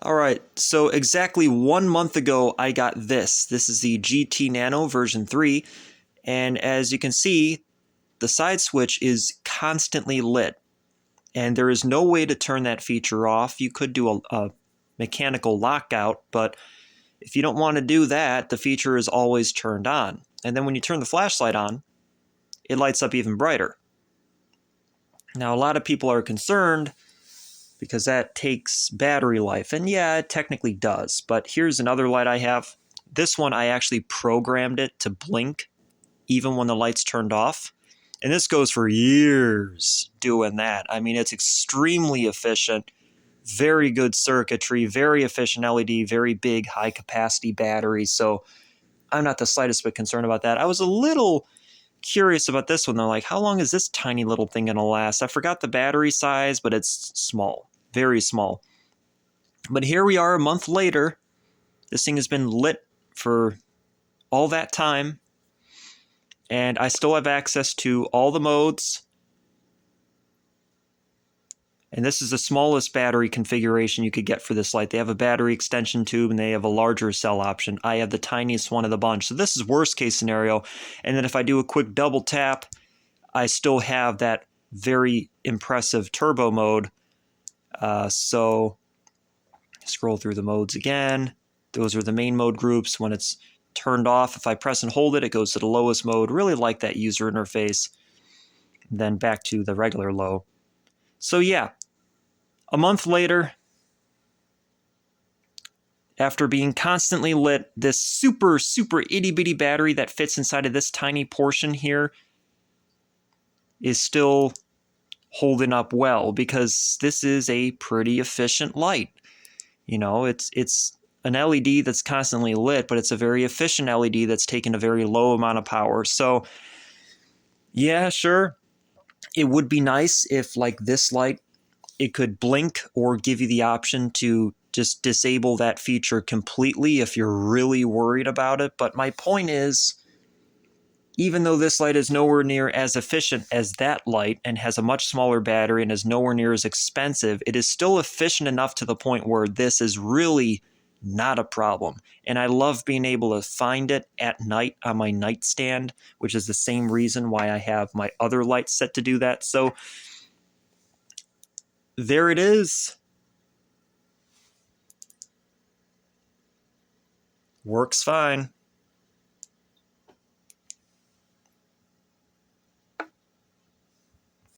All right, so exactly 1 month ago, I got this. This is the GT Nano version 3, and as you can see, the side switch is constantly lit, and there is no way to turn that feature off. You could do a mechanical lockout, but if you don't want to do that, the feature is always turned on. And then when you turn the flashlight on, it lights up even brighter. Now, a lot of people are concerned because that takes battery life. And yeah, it technically does. But here's another light I have. This one, I actually programmed it to blink even when the light's turned off. And this goes for years doing that. I mean, it's extremely efficient, very good circuitry, very efficient LED, very big, high capacity battery. So I'm not the slightest bit concerned about that. I was a little curious about this one. They're like, how long is this tiny little thing going to last? I forgot the battery size, but it's small, very small. But here we are a month later. This thing has been lit for all that time, and I still have access to all the modes. And this is the smallest battery configuration you could get for this light. They have a battery extension tube and they have a larger cell option. I have the tiniest one of the bunch. So this is worst case scenario. And then if I do a quick double tap, I still have that very impressive turbo mode. So scroll through the modes again. Those are the main mode groups. When it's turned off, if I press and hold it, it goes to the lowest mode. Really like that user interface. Then back to the regular low. So yeah, a month later, after being constantly lit, this super itty bitty battery that fits inside of this tiny portion here is still holding up well, because this is a pretty efficient light. You know, it's an LED that's constantly lit, but it's a very efficient LED that's taking a very low amount of power. So yeah, sure, it would be nice if, like this light, it could blink or give you the option to just disable that feature completely if you're really worried about it. But my point is, even though this light is nowhere near as efficient as that light and has a much smaller battery and is nowhere near as expensive, it is still efficient enough to the point where this is really not a problem. And I love being able to find it at night on my nightstand, which is the same reason why I have my other lights set to do that. So there it is. Works fine.